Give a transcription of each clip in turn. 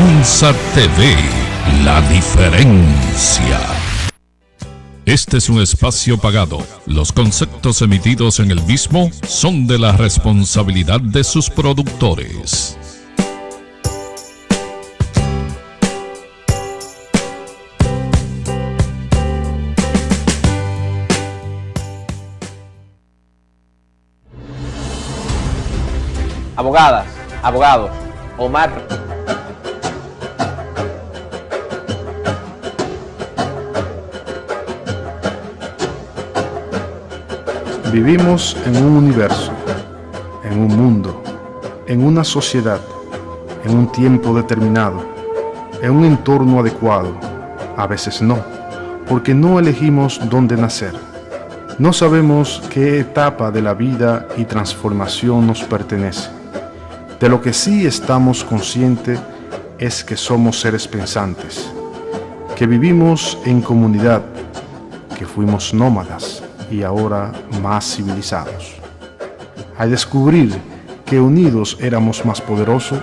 Esperanza TV, la diferencia. Este es un espacio pagado. Los conceptos emitidos en el mismo son de la responsabilidad de sus productores. Abogadas, abogados, Omar. Vivimos en un universo, en un mundo, en una sociedad, en un tiempo determinado, en un entorno adecuado. A veces no, porque no elegimos dónde nacer. No sabemos qué etapa de la vida y transformación nos pertenece. De lo que sí estamos conscientes es que somos seres pensantes, que vivimos en comunidad, que fuimos nómadas y ahora más civilizados. Al descubrir que unidos éramos más poderosos,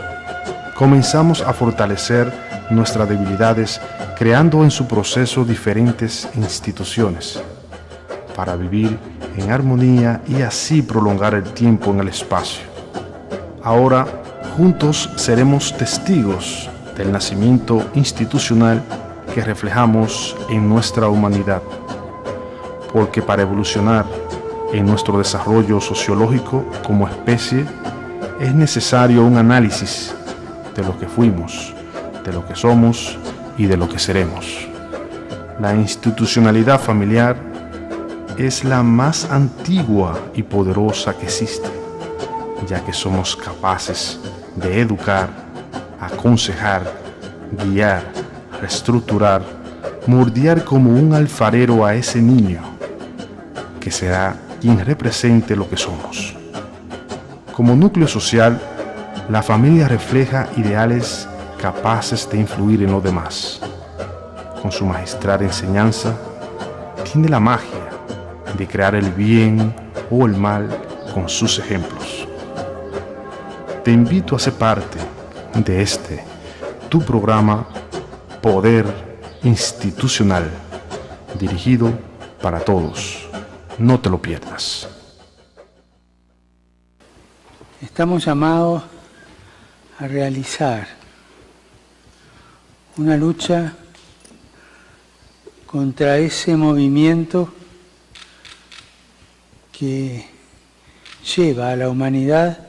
comenzamos a fortalecer nuestras debilidades, creando en su proceso diferentes instituciones para vivir en armonía y así prolongar el tiempo en el espacio. Ahora, juntos seremos testigos del nacimiento institucional que reflejamos en nuestra humanidad, porque para evolucionar en nuestro desarrollo sociológico como especie es necesario un análisis de lo que fuimos, de lo que somos y de lo que seremos. La institucionalidad familiar es la más antigua y poderosa que existe, ya que somos capaces de educar, aconsejar, guiar, reestructurar, moldear como un alfarero a ese niño, que será quien represente lo que somos. Como núcleo social, la familia refleja ideales capaces de influir en los demás. Con su magistral enseñanza, tiene la magia de crear el bien o el mal con sus ejemplos. Te invito a ser parte de tu programa Poder Institucional, dirigido para todos. No te lo pierdas. Estamos llamados a realizar una lucha contra ese movimiento que lleva a la humanidad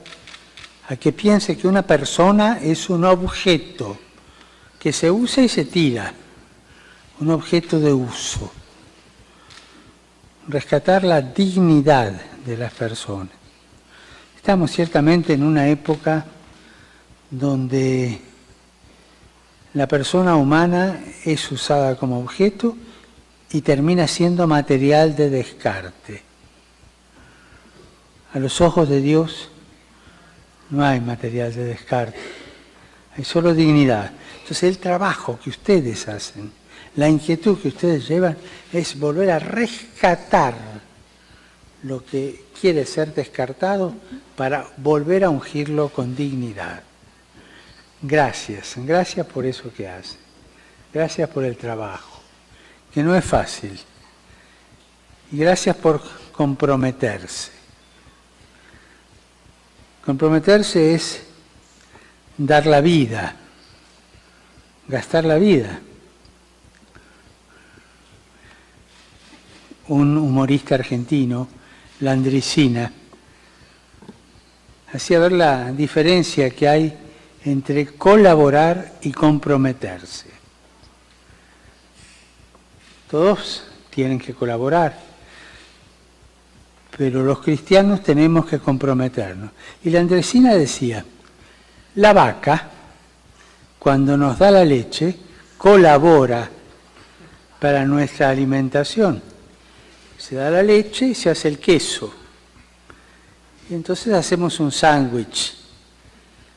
a que piense que una persona es un objeto que se usa y se tira, un objeto de uso. Rescatar la dignidad de las personas. Estamos ciertamente en una época donde la persona humana es usada como objeto y termina siendo material de descarte. A los ojos de Dios no hay material de descarte, hay solo dignidad. Entonces el trabajo que ustedes hacen, la inquietud que ustedes llevan es volver a rescatar lo que quiere ser descartado para volver a ungirlo con dignidad. Gracias por eso que hacen. Gracias por el trabajo, que no es fácil. Y gracias por comprometerse. Comprometerse es dar la vida, gastar la vida. Un humorista argentino, Landricina, hacía ver la diferencia que hay entre colaborar y comprometerse. Todos tienen que colaborar, pero los cristianos tenemos que comprometernos. Y Landricina decía, la vaca, cuando nos da la leche, colabora para nuestra alimentación. Se da la leche y se hace el queso. Y entonces hacemos un sándwich.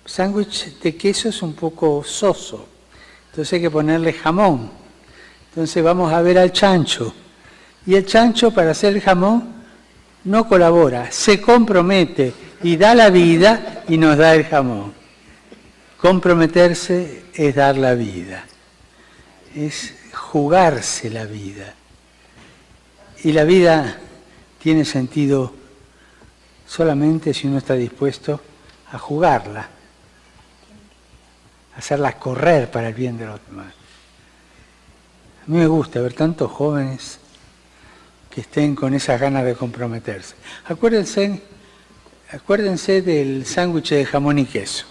Sándwich de queso es un poco soso, entonces hay que ponerle jamón. Entonces vamos a ver al chancho. Y el chancho, para hacer el jamón, no colabora, se compromete y da la vida y nos da el jamón. Comprometerse es dar la vida, es jugarse la vida. Y la vida tiene sentido solamente si uno está dispuesto a jugarla, a hacerla correr para el bien de los demás. A mí me gusta ver tantos jóvenes que estén con esas ganas de comprometerse. Acuérdense del sándwich de jamón y queso.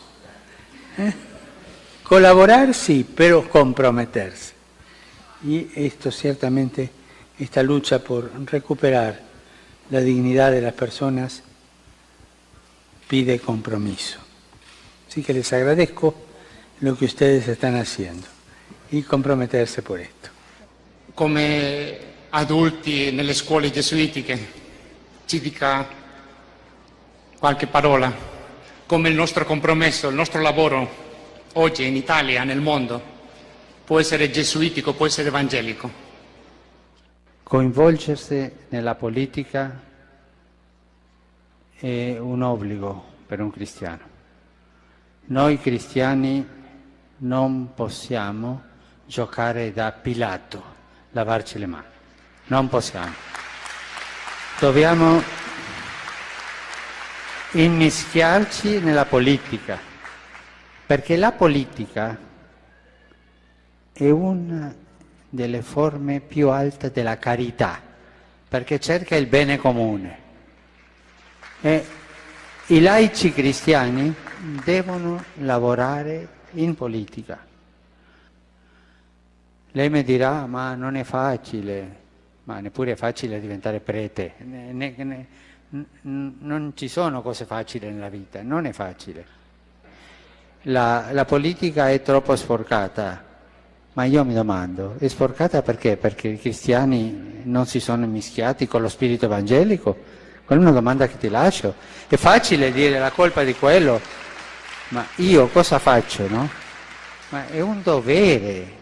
Colaborar, sí, pero comprometerse. Y esto ciertamente, esta lucha por recuperar la dignidad de las personas pide compromiso. Así que les agradezco lo que ustedes están haciendo y comprometerse por esto. Come adulti nelle scuole gesuitiche, ci dica qualche parola, come il nostro compromesso, il nostro lavoro oggi in Italia, nel mondo, può essere gesuitico, può essere evangelico. Coinvolgersi nella politica è un obbligo per un cristiano. Noi cristiani non possiamo giocare da Pilato, lavarci le mani. Non possiamo. Dobbiamo immischiarci nella politica, perché la politica è una delle forme più alte della carità, perché cerca il bene comune. E i laici cristiani devono lavorare in politica. Lei mi dirà, ma non è facile, ma neppure è facile diventare prete. Non ci sono cose facili nella vita, non è facile. La politica è troppo sporcata, ma io mi domando, è sporcata perché? Perché i cristiani non si sono mischiati con lo spirito evangelico? Quella è una domanda che ti lascio. È facile dire la colpa di quello, ma io cosa faccio, no? Ma è un dovere.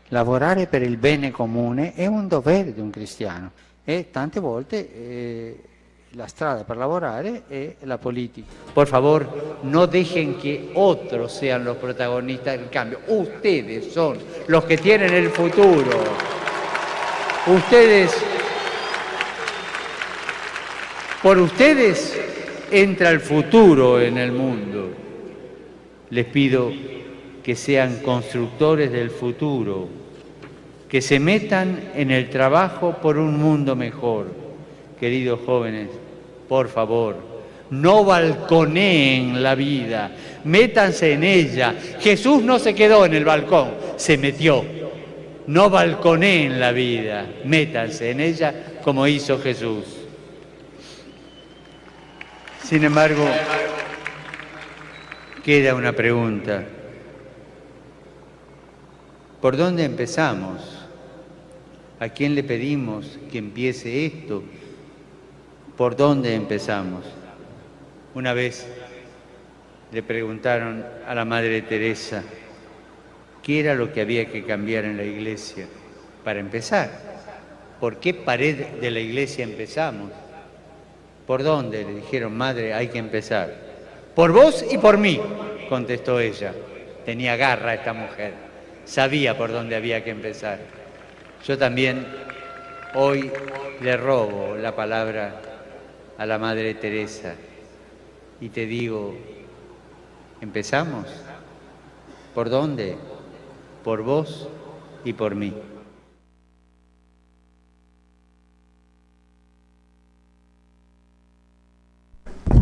Lavorare per il bene comune è un dovere di un cristiano e tante volte la strada per lavorare è la politica. Por favor, no dejen que otros sean los protagonistas del cambio. Ustedes son los que tienen el futuro. Por ustedes entra el futuro en el mundo. Les pido que sean constructores del futuro, que se metan en el trabajo por un mundo mejor. Queridos jóvenes, por favor, no balconeen la vida, métanse en ella. Jesús no se quedó en el balcón, se metió. No balconeen la vida, métanse en ella como hizo Jesús. Sin embargo, queda una pregunta. ¿Por dónde empezamos? ¿A quién le pedimos que empiece esto? ¿Por dónde empezamos? Una vez le preguntaron a la Madre Teresa qué era lo que había que cambiar en la iglesia para empezar. ¿Por qué pared de la iglesia empezamos? ¿Por dónde? Le dijeron, Madre, hay que empezar. Por vos y por mí, contestó ella. Tenía garra esta mujer. Sabía por dónde había que empezar. Yo también hoy le robo la palabra a la Madre Teresa y te digo, ¿empezamos? ¿Por dónde? Por vos y por mí.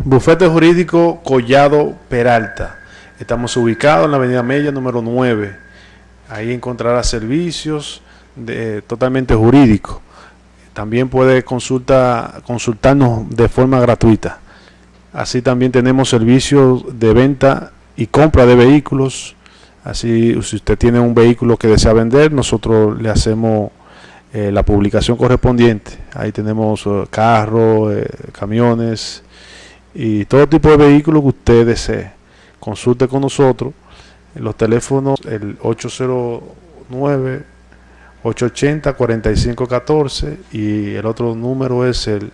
Bufete Jurídico Collado Peralta. Estamos ubicados en la Avenida Mella número 9. Ahí encontrará servicios totalmente jurídicos. También puede consultarnos de forma gratuita. Así también tenemos servicios de venta y compra de vehículos. Así, si usted tiene un vehículo que desea vender, nosotros le hacemos la publicación correspondiente. Ahí tenemos carros, camiones y todo tipo de vehículos que usted desee. Consulte con nosotros. Los teléfonos, el 809-880-4514 y el otro número es el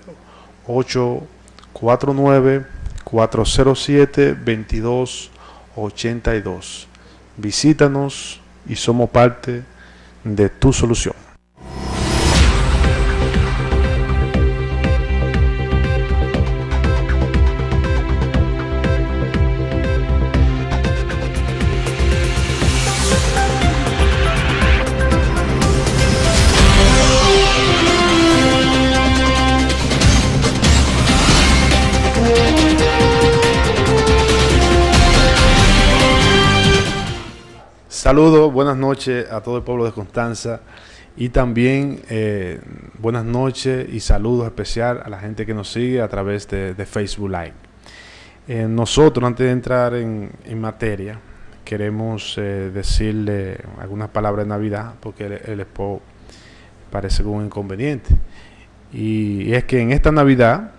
849-407-2282. Visítanos y somos parte de tu solución. Saludos, buenas noches a todo el pueblo de Constanza y también buenas noches y saludos especial a la gente que nos sigue a través de Facebook Live. Nosotros, antes de entrar en materia, queremos decirle algunas palabras de Navidad, porque el expo parece un inconveniente. Y es que en esta Navidad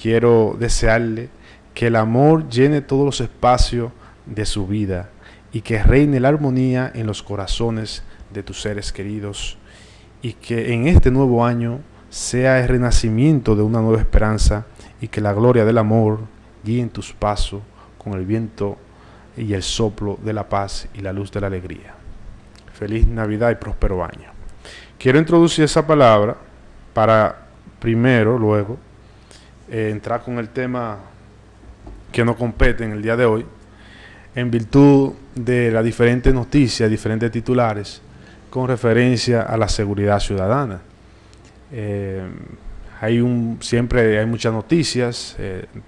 quiero desearle que el amor llene todos los espacios de su vida y que reine la armonía en los corazones de tus seres queridos, y que en este nuevo año sea el renacimiento de una nueva esperanza, y que la gloria del amor guíe en tus pasos con el viento y el soplo de la paz y la luz de la alegría. Feliz Navidad y próspero año. Quiero introducir esa palabra para luego entrar con el tema que nos compete en el día de hoy, en virtud de las diferentes noticias, diferentes titulares con referencia a la seguridad ciudadana. Siempre hay muchas noticias,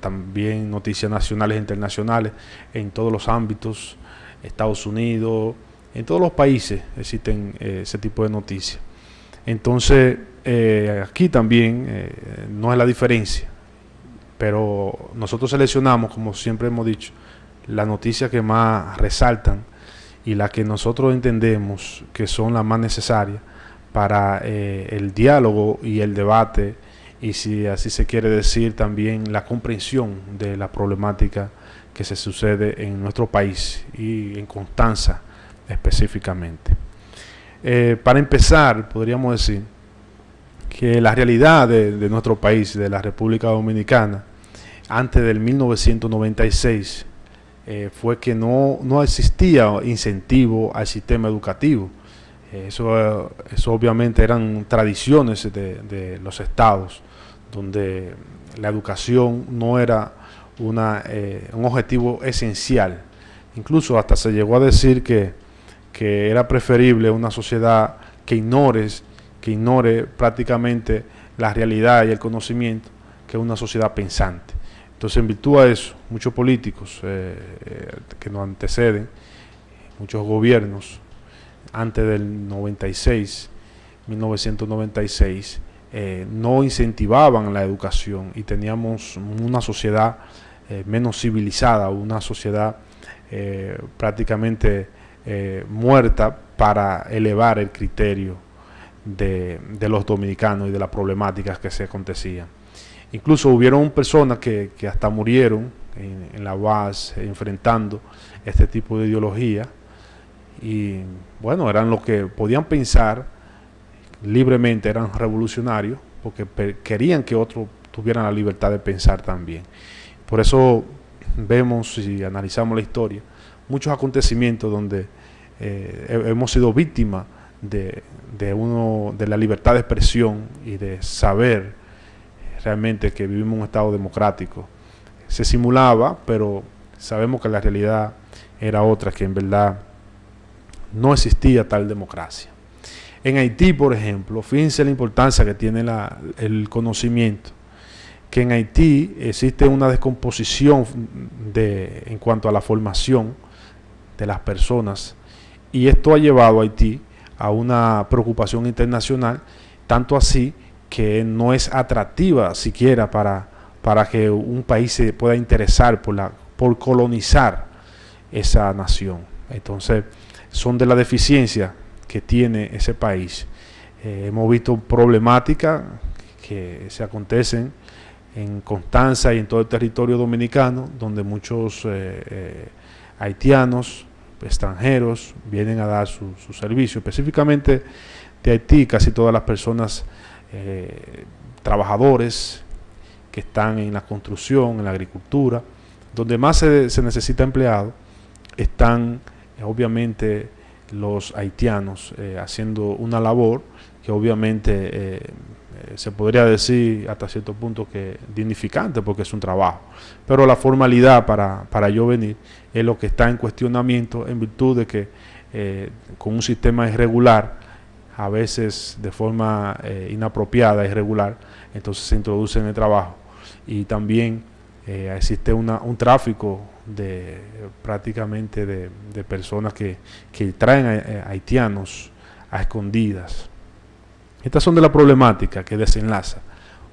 también noticias nacionales e internacionales en todos los ámbitos, Estados Unidos, en todos los países existen ese tipo de noticias. Entonces, aquí también no es la diferencia, pero nosotros seleccionamos, como siempre hemos dicho, las noticias que más resaltan y las que nosotros entendemos que son las más necesarias para el diálogo y el debate, y si así se quiere decir, también la comprensión de la problemática que se sucede en nuestro país y en Constanza específicamente. Para empezar, podríamos decir que la realidad de nuestro país, de la República Dominicana, antes del 1996, fue que no existía incentivo al sistema educativo. Eso obviamente eran tradiciones de los estados, donde la educación no era un objetivo esencial. Incluso hasta se llegó a decir que era preferible una sociedad que ignore prácticamente la realidad y el conocimiento, que una sociedad pensante. Entonces, en virtud de eso, muchos políticos que nos anteceden, muchos gobiernos, antes del 1996, no incentivaban la educación, y teníamos una sociedad menos civilizada, una sociedad prácticamente muerta para elevar el criterio de los dominicanos y de las problemáticas que se acontecían. Incluso hubieron personas que hasta murieron en la base enfrentando este tipo de ideología, y bueno, eran los que podían pensar libremente, eran revolucionarios porque querían que otros tuvieran la libertad de pensar también. Por eso vemos, y analizamos la historia, muchos acontecimientos donde hemos sido víctimas de la libertad de expresión y de saber realmente que vivimos en un estado democrático. Se simulaba, pero sabemos que la realidad era otra, que en verdad no existía tal democracia. En Haití, por ejemplo, fíjense la importancia que tiene el conocimiento, que en Haití existe una descomposición en cuanto a la formación de las personas, y esto ha llevado a Haití a una preocupación internacional, tanto así que no es atractiva siquiera para que un país se pueda interesar por colonizar esa nación. Entonces, son de la deficiencia que tiene ese país. Hemos visto problemáticas que se acontecen en Constanza y en todo el territorio dominicano, donde muchos haitianos, extranjeros, vienen a dar su servicio. Específicamente de Haití, casi todas las personas, trabajadores que están en la construcción, en la agricultura, donde más se necesita empleado, están obviamente los haitianos haciendo una labor que obviamente se podría decir hasta cierto punto que dignificante, porque es un trabajo, pero la formalidad para yo venir es lo que está en cuestionamiento, en virtud de que con un sistema irregular, a veces de forma inapropiada, irregular, entonces se introduce en el trabajo, y también existe un tráfico prácticamente de personas que traen a haitianos a escondidas. Estas son de las problemáticas que desenlaza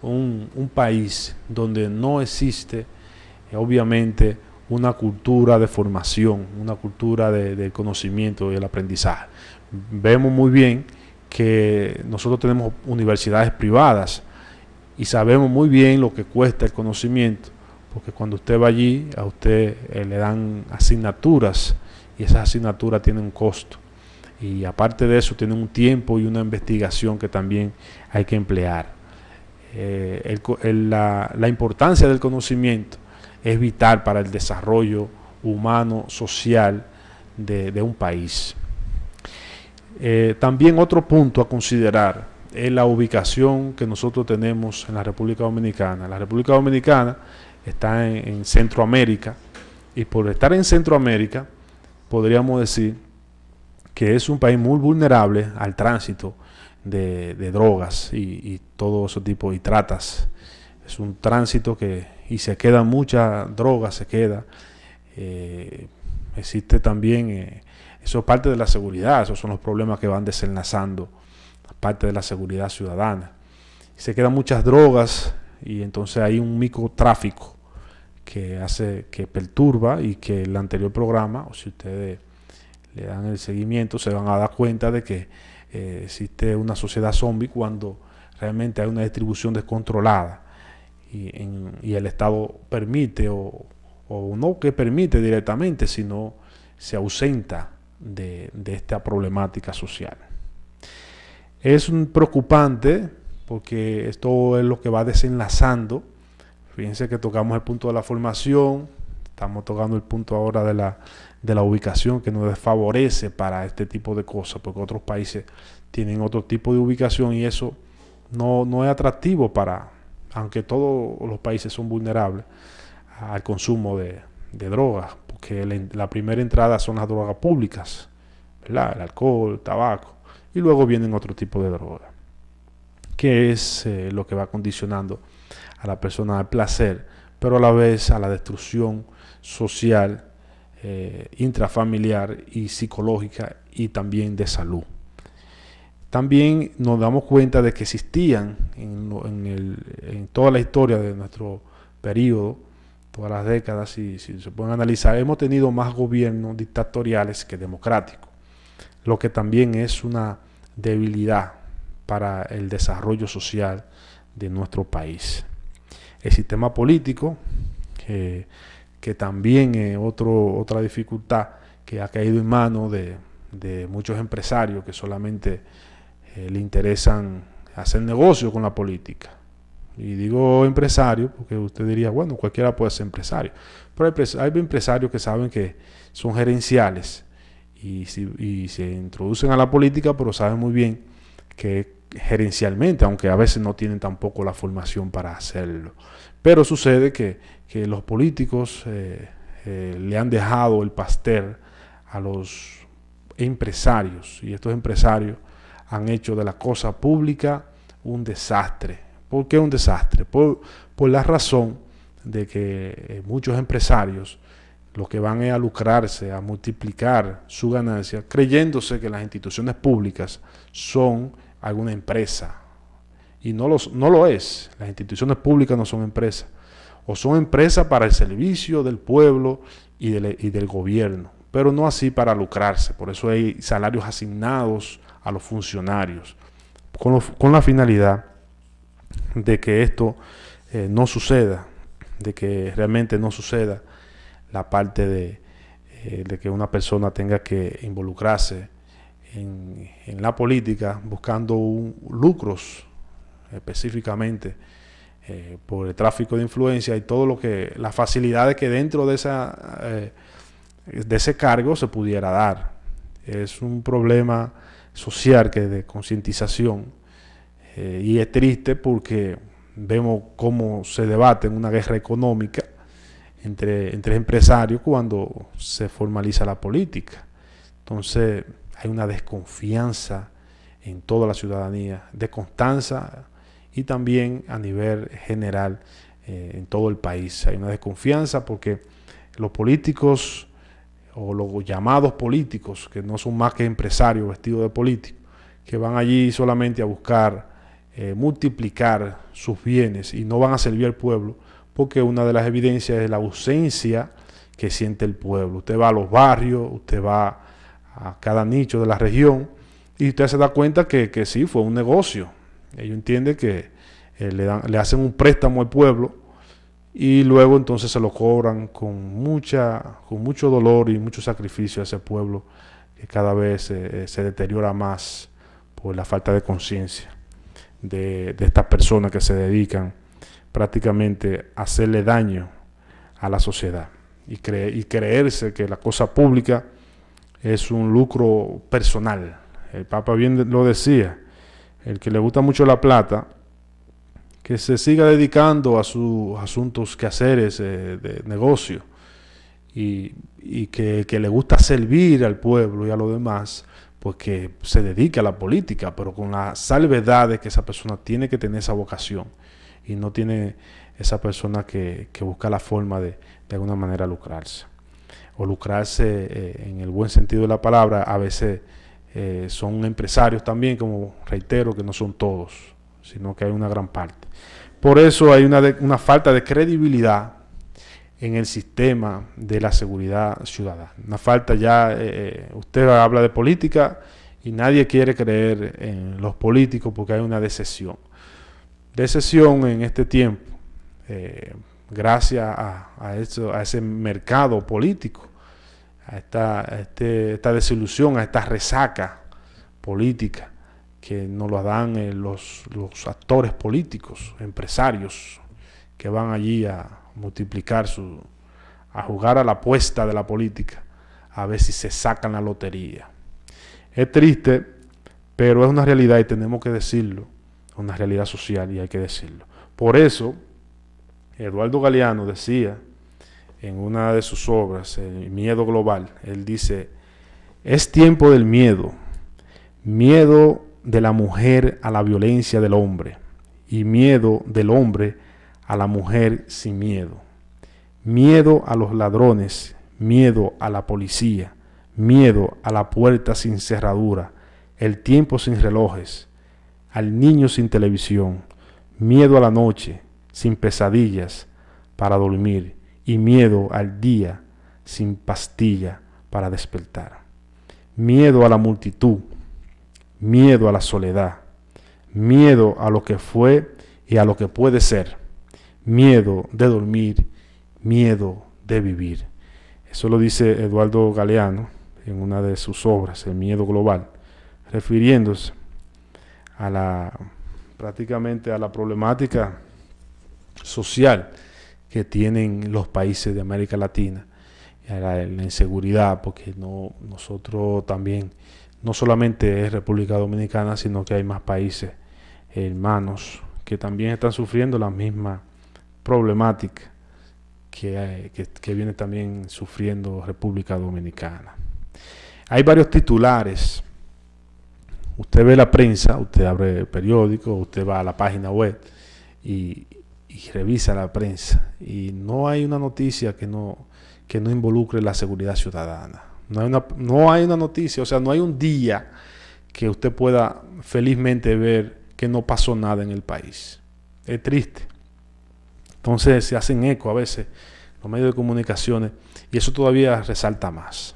un país donde no existe obviamente una cultura de formación, una cultura de conocimiento y el aprendizaje. Vemos muy bien que nosotros tenemos universidades privadas y sabemos muy bien lo que cuesta el conocimiento, porque cuando usted va allí, a usted le dan asignaturas, y esas asignaturas tienen un costo. Y aparte de eso, tienen un tiempo y una investigación que también hay que emplear. La importancia del conocimiento es vital para el desarrollo humano, social de un país. También otro punto a considerar es la ubicación que nosotros tenemos en la República Dominicana. La República Dominicana está en Centroamérica, y por estar en Centroamérica podríamos decir que es un país muy vulnerable al tránsito de drogas y todo ese tipo de tratas. Es un tránsito y se queda mucha droga, existe también, eso es parte de la seguridad, esos son los problemas que van desenlazando, parte de la seguridad ciudadana. Se quedan muchas drogas, y entonces hay un microtráfico que perturba, y que el anterior programa, o si ustedes le dan el seguimiento, se van a dar cuenta de que existe una sociedad zombie cuando realmente hay una distribución descontrolada, y el Estado permite, o no que permite directamente, sino se ausenta de esta problemática social. Es preocupante, porque esto es lo que va desenlazando. Fíjense que tocamos el punto de la formación, estamos tocando el punto ahora de la ubicación, que nos desfavorece para este tipo de cosas, porque otros países tienen otro tipo de ubicación, y eso no es atractivo aunque todos los países son vulnerables al consumo de drogas, porque la primera entrada son las drogas públicas, ¿verdad? El alcohol, el tabaco, y luego vienen otro tipo de drogas, que es lo que va condicionando a la persona al placer, pero a la vez a la destrucción social, intrafamiliar y psicológica, y también de salud. También nos damos cuenta de que existían en toda la historia de nuestro periodo, todas las décadas, si se pueden analizar, hemos tenido más gobiernos dictatoriales que democráticos, lo que también es una debilidad para el desarrollo social de nuestro país. El sistema político, que también es otra dificultad que ha caído en manos de muchos empresarios que solamente le interesan hacer negocio con la política. Y digo empresario porque usted diría, bueno, cualquiera puede ser empresario, pero hay empresarios que saben que son gerenciales y se introducen a la política, pero saben muy bien que gerencialmente, aunque a veces no tienen tampoco la formación para hacerlo. Pero sucede que los políticos le han dejado el pastel a los empresarios, y estos empresarios han hecho de la cosa pública un desastre. ¿Por qué un desastre? Por la razón de que muchos empresarios lo que van es a lucrarse, a multiplicar su ganancia, creyéndose que las instituciones públicas son alguna empresa. Y no lo es. Las instituciones públicas no son empresas. O son empresas para el servicio del pueblo y del gobierno, pero no así para lucrarse. Por eso hay salarios asignados a los funcionarios, con la finalidad de que esto no suceda, de que realmente no suceda la parte de que una persona tenga que involucrarse en la política buscando lucros específicamente por el tráfico de influencia y todo las facilidades que dentro de de ese cargo se pudiera dar. Es un problema social que de concientización, y es triste porque vemos cómo se debate en una guerra económica entre empresarios cuando se formaliza la política. Entonces hay una desconfianza en toda la ciudadanía, desconfianza, y también a nivel general en todo el país. Hay una desconfianza porque los políticos, o los llamados políticos, que no son más que empresarios vestidos de políticos, que van allí solamente a buscar multiplicar sus bienes y no van a servir al pueblo, porque una de las evidencias es la ausencia que siente el pueblo. Usted va a los barrios, usted va a cada nicho de la región y usted se da cuenta que sí, fue un negocio. Ellos entienden que le hacen un préstamo al pueblo y luego entonces se lo cobran con mucho dolor y mucho sacrificio a ese pueblo que cada vez se deteriora más por la falta de conciencia de estas personas que se dedican prácticamente a hacerle daño a la sociedad y creerse que la cosa pública es un lucro personal. El Papa bien lo decía, el que le gusta mucho la plata, que se siga dedicando a sus asuntos quehaceres de negocio, y que le gusta servir al pueblo y a los demás, pues que se dedique a la política, pero con la salvedad de que esa persona tiene que tener esa vocación y no tiene esa persona que busca la forma de alguna manera lucrarse. O lucrarse en el buen sentido de la palabra. A veces son empresarios también, como reitero, que no son todos, sino que hay una gran parte. Por eso hay una falta de credibilidad en el sistema de la seguridad ciudadana. Una falta ya, usted habla de política y nadie quiere creer en los políticos porque hay una decepción. Decepción en este tiempo, gracias a ese mercado político, a esta desilusión, a esta resaca política que nos lo dan los actores políticos, empresarios, que van allí a multiplicar a jugar a la apuesta de la política, a ver si se sacan la lotería. Es triste, pero es una realidad y tenemos que decirlo, una realidad social y hay que decirlo. Por eso, Eduardo Galeano decía en una de sus obras, El miedo global, él dice: es tiempo del miedo, miedo de la mujer a la violencia del hombre y miedo del hombre a la mujer sin miedo, miedo a los ladrones, miedo a la policía, miedo a la puerta sin cerradura, el tiempo sin relojes, al niño sin televisión, miedo a la noche sin pesadillas para dormir y miedo al día sin pastilla para despertar, miedo a la multitud, miedo a la soledad, miedo a lo que fue y a lo que puede ser, miedo de dormir, miedo de vivir. Eso lo dice Eduardo Galeano en una de sus obras, El miedo global, refiriéndose prácticamente a la problemática social que tienen los países de América Latina, a la inseguridad, porque nosotros también, no solamente es República Dominicana, sino que hay más países hermanos que también están sufriendo la misma problemática que viene también sufriendo República Dominicana. Hay varios titulares. Usted ve la prensa, usted abre el periódico, usted va a la página web y revisa la prensa y no hay una noticia que no involucre la seguridad ciudadana. No hay una noticia, o sea, no hay un día que usted pueda felizmente ver que no pasó nada en el país. Es triste. Entonces se hacen eco a veces los medios de comunicaciones y eso todavía resalta más.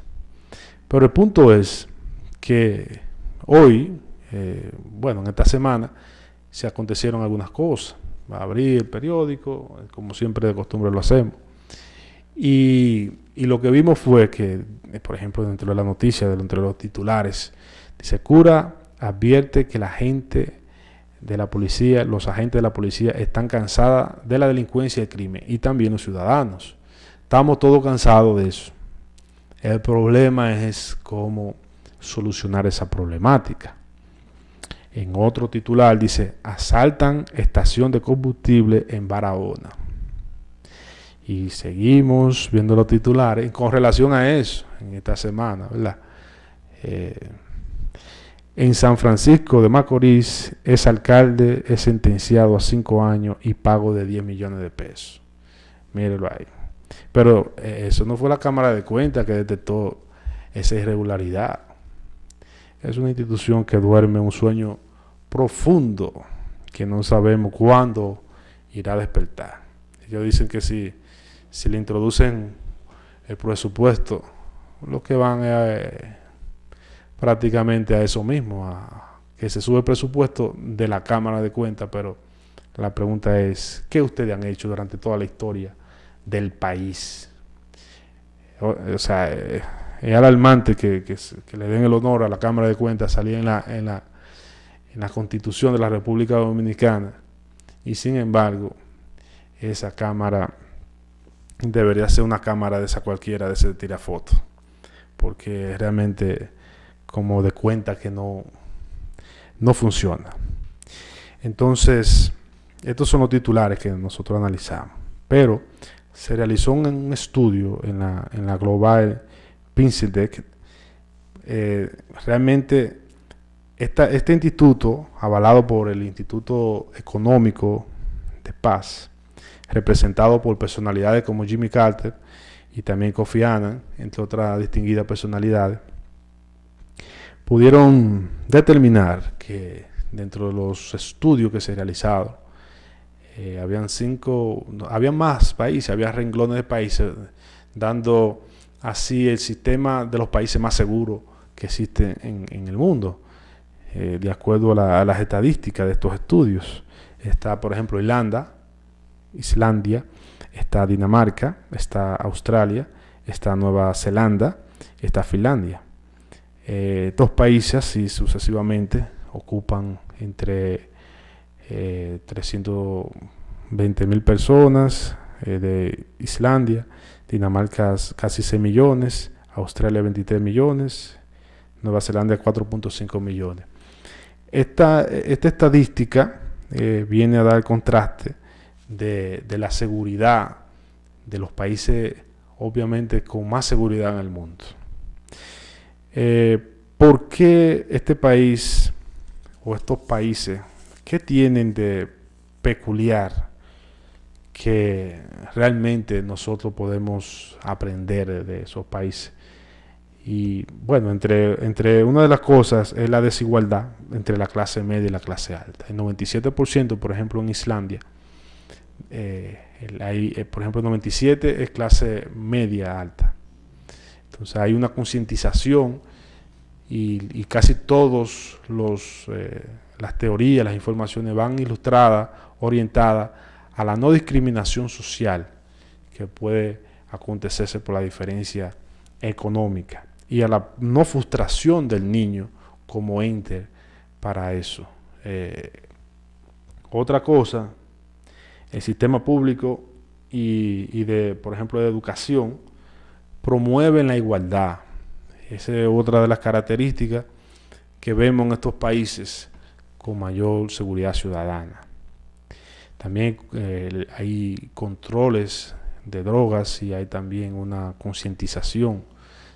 Pero el punto es que hoy, en esta semana, se acontecieron algunas cosas. Va a abrir el periódico, como siempre de costumbre lo hacemos. Y lo que vimos fue que, por ejemplo, dentro de la noticia, dentro de los titulares, dice: cura advierte que la gente de la policía, los agentes de la policía están cansados de la delincuencia y el crimen, y también los ciudadanos. Estamos todos cansados de eso. El problema es cómo solucionar esa problemática. En otro titular dice, asaltan estación de combustible en Barahona. Y seguimos viendo los titulares con relación a eso en esta semana, ¿verdad? En San Francisco de Macorís, ese alcalde es sentenciado a 5 años y pago de 10 millones de pesos. Mírenlo ahí. Pero eso no fue la Cámara de Cuentas que detectó esa irregularidad. Es una institución que duerme un sueño profundo que no sabemos cuándo irá a despertar. Ellos dicen que si le introducen el presupuesto, lo que van prácticamente a eso mismo, a que se sube el presupuesto de la Cámara de Cuentas, pero la pregunta es, ¿qué ustedes han hecho durante toda la historia del país? O sea, es alarmante que le den el honor a la Cámara de Cuentas salir en la Constitución de la República Dominicana, y sin embargo esa Cámara debería ser una Cámara de esa cualquiera de ese tirafoto, porque realmente como de cuenta que no funciona. Entonces, estos son los titulares que nosotros analizamos, pero se realizó un estudio en la Global Pincidec. Realmente este instituto, avalado por el Instituto Económico de Paz, representado por personalidades como Jimmy Carter y también Kofi Annan, entre otras distinguidas personalidades, pudieron determinar que dentro de los estudios que se realizaron, había más países, había renglones de países, dando así el sistema de los países más seguros que existen en el mundo. De acuerdo a las estadísticas de estos estudios, está por ejemplo Islandia, está Dinamarca, está Australia, está Nueva Zelanda, está Finlandia. Estos países así sucesivamente ocupan entre 320,000 personas. De Islandia, Dinamarca casi 6 millones, Australia 23 millones, Nueva Zelanda 4.5 millones. Esta estadística viene a dar contraste de la seguridad de los países, obviamente con más seguridad en el mundo. ¿Por qué este país o estos países, qué tienen de peculiar que realmente nosotros podemos aprender de esos países? Y bueno, entre una de las cosas es la desigualdad entre la clase media y la clase alta. El 97%, por ejemplo, en Islandia, por ejemplo, el 97% es clase media alta. Entonces hay una concientización y casi todos las teorías, las informaciones van ilustradas, orientadas a la no discriminación social que puede acontecerse por la diferencia económica y a la no frustración del niño como ente para eso. Otra cosa, el sistema público y por ejemplo, de educación promueven la igualdad. Esa es otra de las características que vemos en estos países con mayor seguridad ciudadana. También hay controles de drogas y hay también una concientización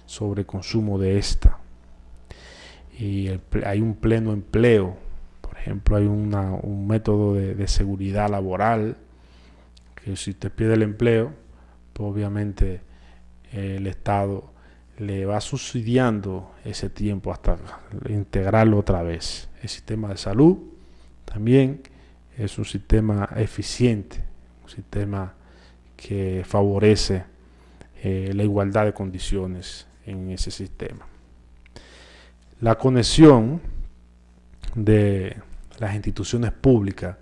sobre el consumo de esta. Y hay un pleno empleo. Por ejemplo, hay un método de seguridad laboral que si usted pierde el empleo, pues obviamente el Estado le va subsidiando ese tiempo hasta integrarlo otra vez. El sistema de salud también es un sistema eficiente, un sistema que favorece la igualdad de condiciones en ese sistema. La conexión de las instituciones públicas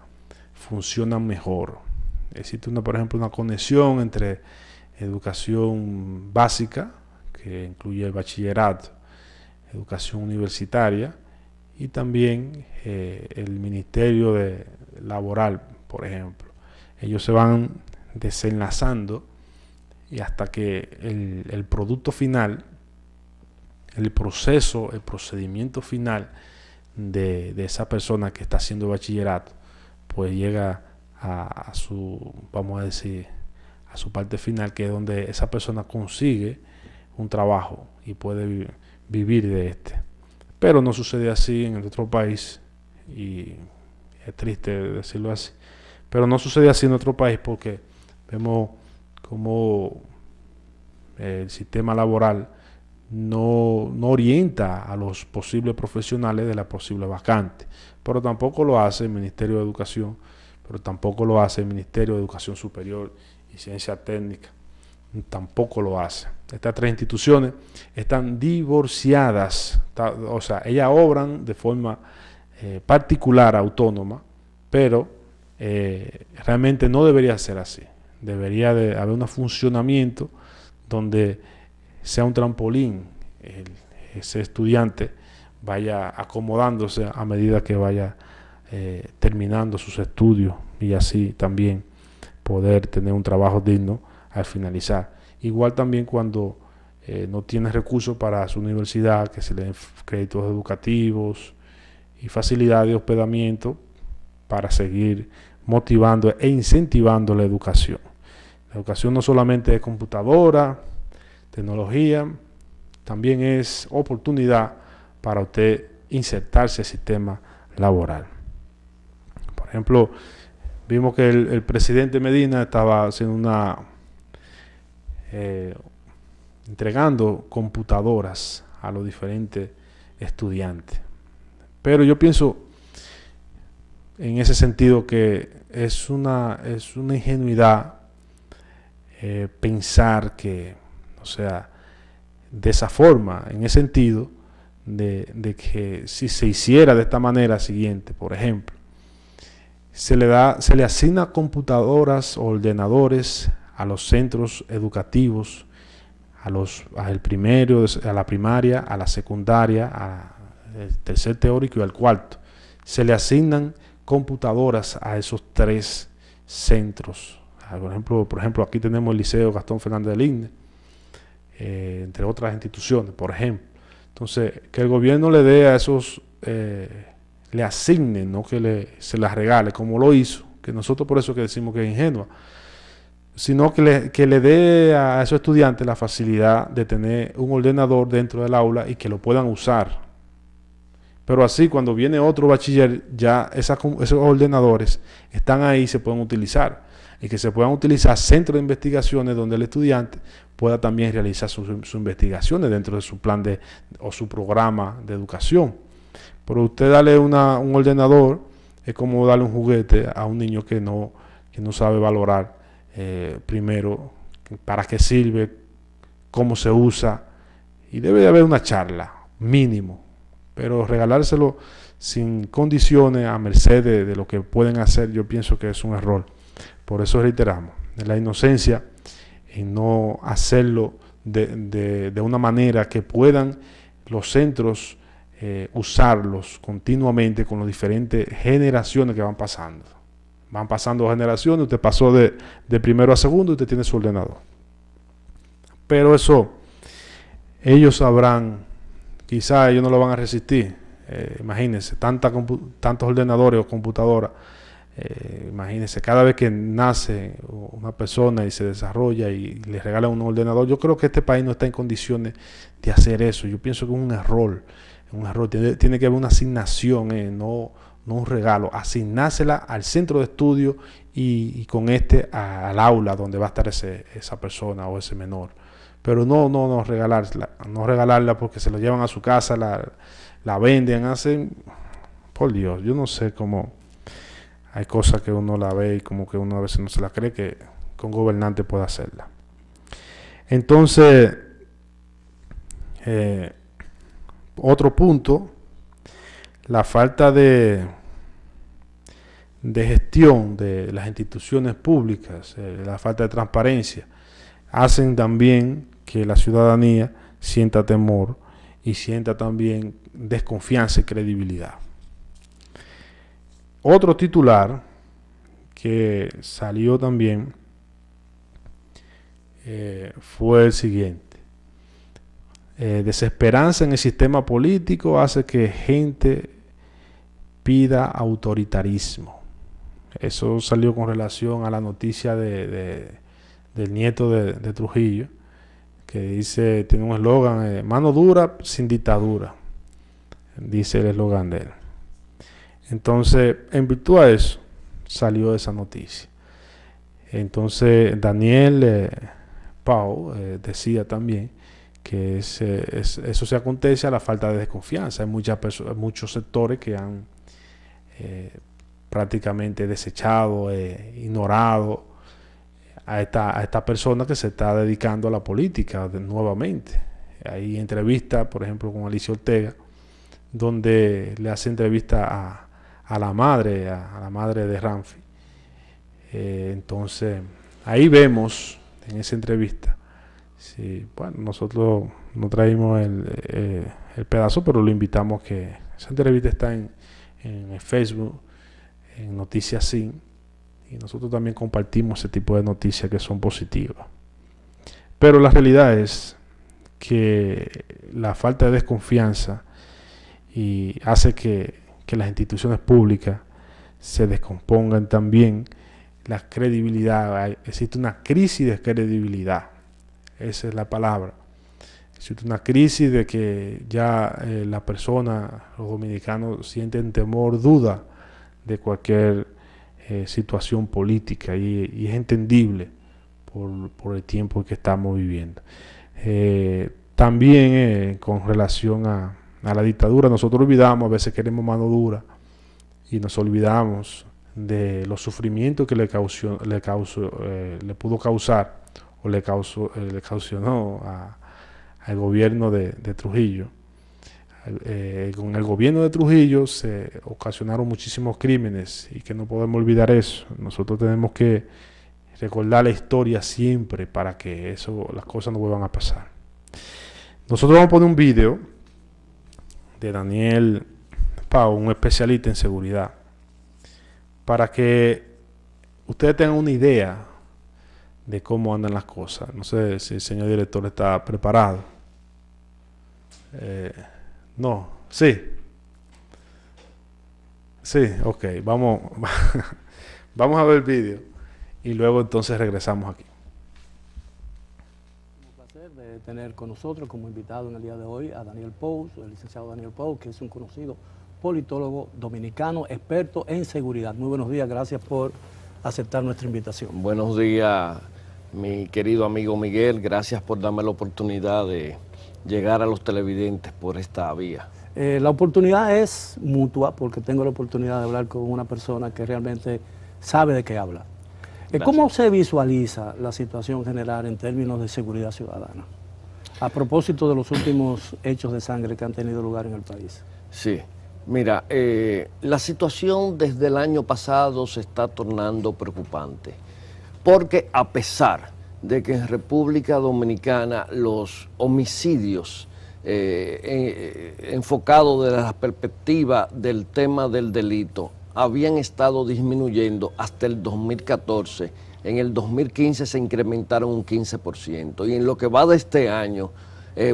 funciona mejor. Existe por ejemplo, una conexión entre educación básica, que incluye el bachillerato, educación universitaria y también el Ministerio Laboral, por ejemplo. Ellos se van desenlazando y hasta que el producto final el procedimiento final de esa persona que está haciendo bachillerato, pues llega a su, vamos a decir, a su parte final, que es donde esa persona consigue un trabajo y puede vivir de este. Pero no sucede así en nuestro país, y es triste decirlo así, pero no sucede así en nuestro país, porque vemos como el sistema laboral no orienta a los posibles profesionales de la posible vacante, pero tampoco lo hace el Ministerio de Educación, pero tampoco lo hace el Ministerio de Educación Superior y Ciencia Técnica, tampoco lo hace. Estas tres instituciones están divorciadas, o sea, ellas obran de forma particular, autónoma, pero realmente no debería ser así. Debería de haber un funcionamiento donde sea un trampolín, ese estudiante vaya acomodándose a medida que vaya terminando sus estudios, y así también poder tener un trabajo digno al finalizar. Igual también cuando no tiene recursos para su universidad, que se le den créditos educativos y facilidad de hospedamiento para seguir motivando e incentivando la educación. La educación no solamente es computadora, tecnología, también es oportunidad para usted insertarse al sistema laboral. Por ejemplo, vimos que el presidente Medina estaba haciendo entregando computadoras a los diferentes estudiantes. Pero yo pienso en ese sentido que es una ingenuidad pensar que, o sea, de esa forma, en ese sentido de que si se hiciera de esta manera siguiente, por ejemplo, se le asigna computadoras o ordenadores a los centros educativos, al primero, a la primaria, a la secundaria, al tercer teórico y al cuarto. Se le asignan computadoras a esos tres centros. Por ejemplo, aquí tenemos el Liceo Gastón Fernández del Isne, entre otras instituciones, por ejemplo. Entonces, que el gobierno le dé a esos, le asigne, no que se las regale, como lo hizo, que nosotros por eso que decimos que es ingenua, sino que le dé a esos estudiantes la facilidad de tener un ordenador dentro del aula y que lo puedan usar. Pero así, cuando viene otro bachiller, ya esos ordenadores están ahí y se pueden utilizar. Y que se puedan utilizar centros de investigaciones donde el estudiante pueda también realizar sus investigaciones dentro de su plan o su programa de educación. Pero usted darle un ordenador es como darle un juguete a un niño que no sabe valorar primero para qué sirve, cómo se usa, y debe de haber una charla mínimo, pero regalárselo sin condiciones a merced de lo que pueden hacer, yo pienso que es un error. Por eso reiteramos la inocencia en no hacerlo de una manera que puedan los centros usarlos continuamente con las diferentes generaciones que van pasando. Van pasando generaciones, usted pasó de primero a segundo y usted tiene su ordenador. Pero eso, ellos sabrán, quizás ellos no lo van a resistir. Imagínense, tantos ordenadores o computadoras. Imagínense, cada vez que nace una persona y se desarrolla y le regalan un ordenador, yo creo que este país no está en condiciones de hacer eso. Yo pienso que es un error. Tiene que haber una asignación, no un regalo, asignársela al centro de estudio y con al aula donde va a estar esa persona o ese menor. Pero no regalarla porque se lo llevan a su casa, la venden, hacen, por Dios, yo no sé cómo. Hay cosas que uno la ve y como que uno a veces no se la cree que un gobernante puede hacerla. Entonces, otro punto, la falta de gestión de las instituciones públicas, la falta de transparencia, hacen también que la ciudadanía sienta temor y sienta también desconfianza y credibilidad. Otro titular que salió también fue el siguiente. desesperanza en el sistema político hace que gente pida autoritarismo. Eso salió con relación a la noticia del nieto de Trujillo, que dice, tiene un eslogan, mano dura sin dictadura, dice el eslogan de él. Entonces, en virtud a eso, salió esa noticia. Entonces, Daniel Pau decía también que eso se acontece a la falta de desconfianza. Hay muchos sectores que han prácticamente desechado, ignorado a esta persona que se está dedicando a la política nuevamente. Hay entrevistas, por ejemplo, con Alicia Ortega, donde le hace entrevista a la madre de Ramfi. Entonces, ahí vemos en esa entrevista, sí, bueno, nosotros no traímos el pedazo, pero lo invitamos que esa entrevista está en Facebook, en Noticias Sin, y nosotros también compartimos ese tipo de noticias que son positivas. Pero la realidad es que la falta de desconfianza y hace que las instituciones públicas se descompongan también. La credibilidad, existe una crisis de credibilidad, esa es la palabra. Existe una crisis de que ya la persona, los dominicanos sienten temor, duda de cualquier situación política, y es entendible por el tiempo que estamos viviendo. También con relación a la dictadura, nosotros olvidamos, a veces queremos mano dura y nos olvidamos de los sufrimientos que le pudo causar o le causó al gobierno de Trujillo. Con el gobierno de Trujillo se ocasionaron muchísimos crímenes, y que no podemos olvidar eso. Nosotros tenemos que recordar la historia siempre para que las cosas no vuelvan a pasar. Nosotros vamos a poner un video de Daniel Pau, un especialista en seguridad, para que ustedes tengan una idea de cómo andan las cosas. No sé si el señor director está preparado. No, sí, ok, vamos a ver el video y luego entonces regresamos aquí. Un placer de tener con nosotros como invitado en el día de hoy a Daniel Pau, el licenciado Daniel Pau, que es un conocido politólogo dominicano, experto en seguridad. Muy buenos días, gracias por aceptar nuestra invitación. Buenos días, mi querido amigo Miguel, gracias por darme la oportunidad de llegar a los televidentes por esta vía. La oportunidad es mutua, porque tengo la oportunidad de hablar con una persona que realmente sabe de qué habla. ¿Cómo se visualiza la situación general en términos de seguridad ciudadana? A propósito de los últimos hechos de sangre que han tenido lugar en el país. Sí, mira, la situación desde el año pasado se está tornando preocupante, porque a pesar de que en República Dominicana los homicidios enfocados desde la perspectiva del tema del delito habían estado disminuyendo hasta el 2014, en el 2015 se incrementaron un 15%, y en lo que va de este año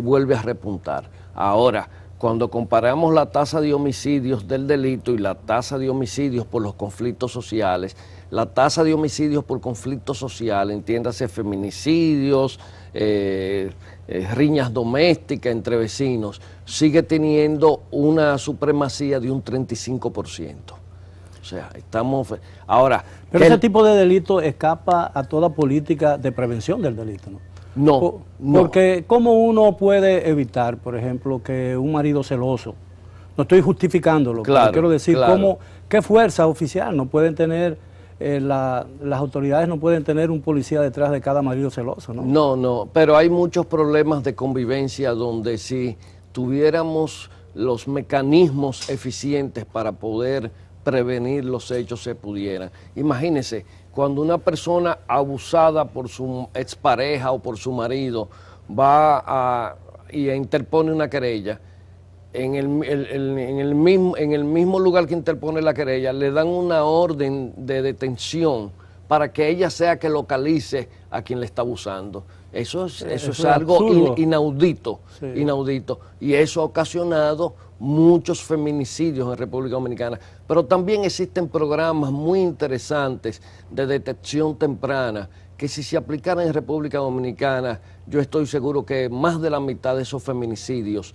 vuelve a repuntar. Ahora, cuando comparamos la tasa de homicidios del delito y la tasa de homicidios por los conflictos sociales, la tasa de homicidios por conflicto social, entiéndase feminicidios, riñas domésticas entre vecinos, sigue teniendo una supremacía de un 35%. O sea, estamos... Ahora... Pero ese tipo de delito escapa a toda política de prevención del delito, ¿no? No, porque ¿cómo uno puede evitar, por ejemplo, que un marido celoso, no estoy justificándolo, claro, pero quiero decir, claro, ¿qué fuerza oficial no pueden tener, las autoridades no pueden tener un policía detrás de cada marido celoso, ¿no? No, pero hay muchos problemas de convivencia donde si tuviéramos los mecanismos eficientes para poder prevenir los hechos se pudieran. Imagínense, cuando una persona abusada por su expareja o por su marido va y interpone una querella, en el mismo lugar que interpone la querella, le dan una orden de detención para que ella sea que localice a quien le está abusando. Eso es es algo absurdo. inaudito, Sí. inaudito. Y eso ha ocasionado muchos feminicidios en República Dominicana. Pero también existen programas muy interesantes de detección temprana que si se aplicaran en República Dominicana, yo estoy seguro que más de la mitad de esos feminicidios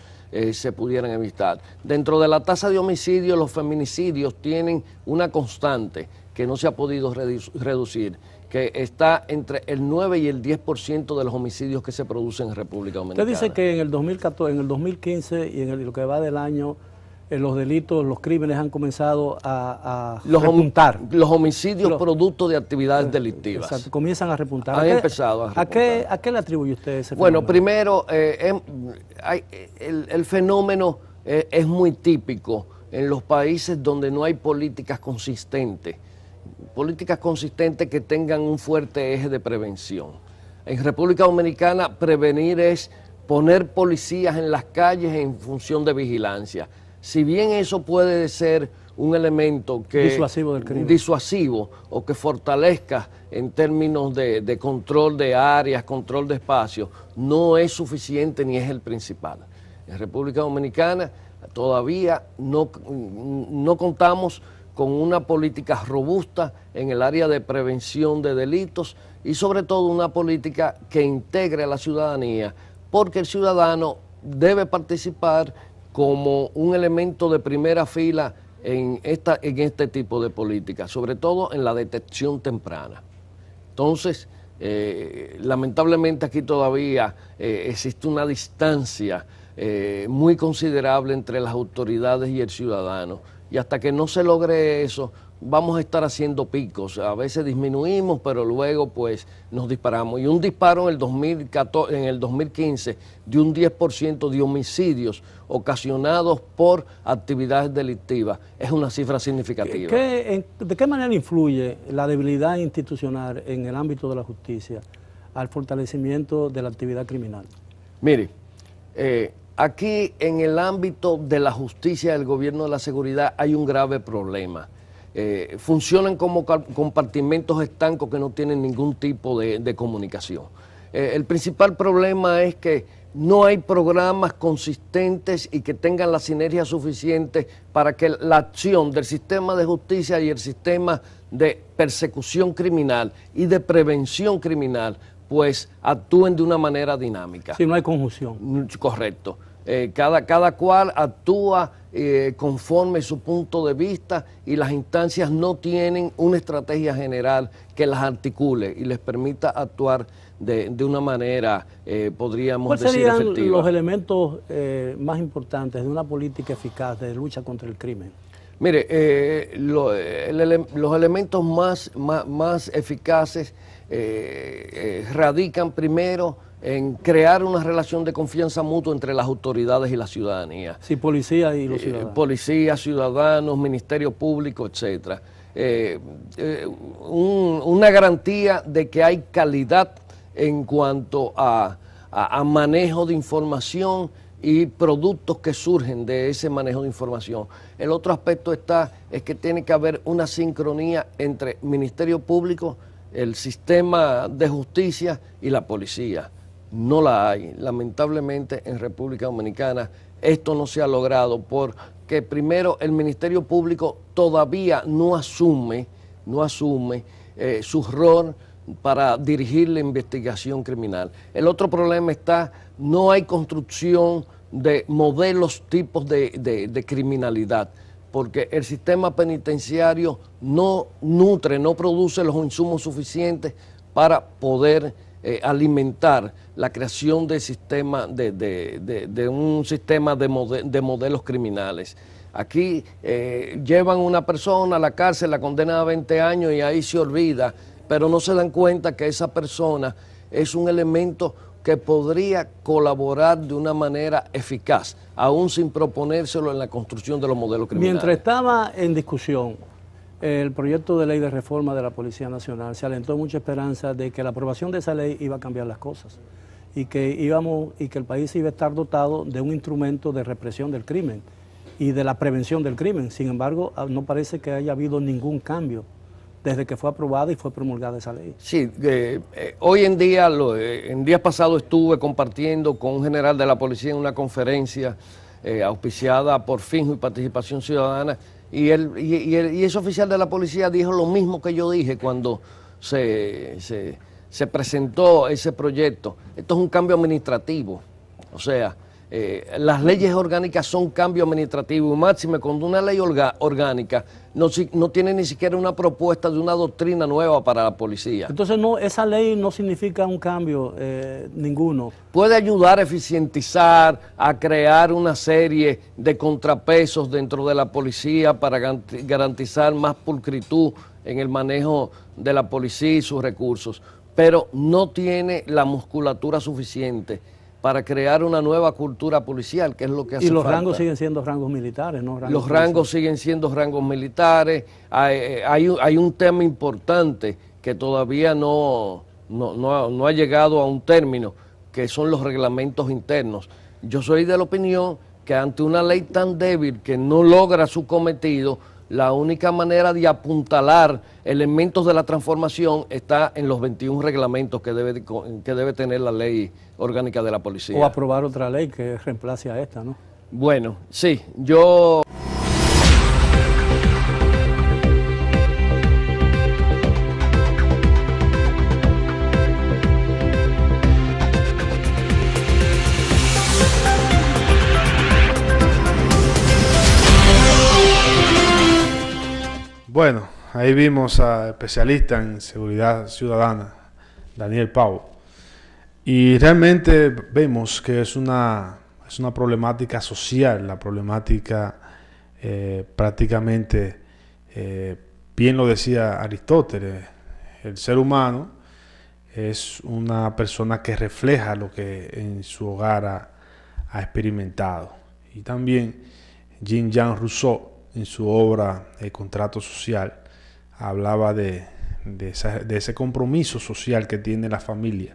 se pudieran evitar. Dentro de la tasa de homicidios, los feminicidios tienen una constante que no se ha podido reducir, que está entre el 9 y el 10% de los homicidios que se producen en República Dominicana. Usted dice que en el 2014, en el 2015 y en lo que va del año, los delitos, los crímenes han comenzado a repuntar. Los homicidios producto de actividades delictivas. Exacto, comienzan a repuntar. Han empezado a repuntar. ¿A qué le atribuye usted ese Bueno, fenómeno? primero, el fenómeno es muy típico en los países donde no hay políticas consistentes que tengan un fuerte eje de prevención. En República Dominicana, prevenir es poner policías en las calles en función de vigilancia. Si bien eso puede ser un elemento que disuasivo del crimen, disuasivo o que fortalezca en términos de control de áreas, control de espacios, no es suficiente ni es el principal. En República Dominicana todavía no contamos con una política robusta en el área de prevención de delitos y sobre todo una política que integre a la ciudadanía, porque el ciudadano debe participar como un elemento de primera fila en este tipo de políticas, sobre todo en la detección temprana. Entonces, lamentablemente aquí todavía existe una distancia muy considerable entre las autoridades y el ciudadano, y hasta que no se logre eso, vamos a estar haciendo picos. A veces disminuimos, pero luego pues nos disparamos. Y un disparo en el 2015 de un 10% de homicidios ocasionados por actividades delictivas es una cifra significativa. ¿De qué manera influye la debilidad institucional en el ámbito de la justicia al fortalecimiento de la actividad criminal? Mire, aquí en el ámbito de la justicia y del gobierno de la seguridad hay un grave problema. Funcionan como compartimentos estancos que no tienen ningún tipo de comunicación. El principal problema es que no hay programas consistentes y que tengan la sinergia suficiente para que la acción del sistema de justicia y el sistema de persecución criminal y de prevención criminal pues actúen de una manera dinámica. Si no hay conjunción. Correcto. Cada cual actúa conforme su punto de vista y las instancias no tienen una estrategia general que las articule y les permita actuar de una manera, podríamos decir, efectiva. ¿Cuáles serían los elementos más importantes de una política eficaz de lucha contra el crimen? Mire, los elementos más eficaces radican primero en crear una relación de confianza mutua entre las autoridades y la ciudadanía. Sí, policía y los ciudadanos. Policía, ciudadanos, Ministerio Público, etcétera. Una garantía de que hay calidad en cuanto a manejo de información y productos que surgen de ese manejo de información. El otro aspecto es que tiene que haber una sincronía entre Ministerio Público, el sistema de justicia y la policía. No la hay. Lamentablemente en República Dominicana esto no se ha logrado porque primero el Ministerio Público todavía no asume su rol para dirigir la investigación criminal. El otro problema no hay construcción de modelos, tipos de criminalidad, porque el sistema penitenciario no produce los insumos suficientes para poder alimentar la creación de un sistema de modelos criminales. Aquí llevan una persona a la cárcel, la condenan a 20 años y ahí se olvida, pero no se dan cuenta que esa persona es un elemento que podría colaborar de una manera eficaz, aún sin proponérselo en la construcción de los modelos criminales. Mientras estaba en discusión el proyecto de ley de reforma de la Policía Nacional, se alentó mucha esperanza de que la aprobación de esa ley iba a cambiar las cosas y que el país iba a estar dotado de un instrumento de represión del crimen y de la prevención del crimen. Sin embargo, no parece que haya habido ningún cambio desde que fue aprobada y fue promulgada esa ley. Sí, hoy en día, en días pasados estuve compartiendo con un general de la policía en una conferencia auspiciada por Finjo y Participación Ciudadana, y ese oficial de la policía dijo lo mismo que yo dije cuando se presentó ese proyecto. Esto es un cambio administrativo, o sea, las leyes orgánicas son cambio administrativo, y máxime cuando una ley orgánica no tiene ni siquiera una propuesta de una doctrina nueva para la policía. Entonces esa ley no significa un cambio ninguno. Puede ayudar a eficientizar, a crear una serie de contrapesos dentro de la policía para garantizar más pulcritud en el manejo de la policía y sus recursos, pero no tiene la musculatura suficiente para crear una nueva cultura policial, que es lo que hace falta. Y los rangos siguen siendo rangos militares, ¿no? Los rangos siguen siendo rangos militares. Hay un tema importante que todavía no ha llegado a un término, que son los reglamentos internos. Yo soy de la opinión que ante una ley tan débil que no logra su cometido, la única manera de apuntalar elementos de la transformación está en los 21 reglamentos que debe tener la ley orgánica de la policía. O aprobar otra ley que reemplace a esta, ¿no? Bueno, sí, yo... Bueno, ahí vimos al especialista en seguridad ciudadana, Daniel Pau, y realmente vemos que es una problemática social, la problemática prácticamente, bien lo decía Aristóteles, el ser humano es una persona que refleja lo que en su hogar ha experimentado. Y también Jean-Jacques Rousseau, en su obra El contrato social, hablaba de ese compromiso social que tiene la familia,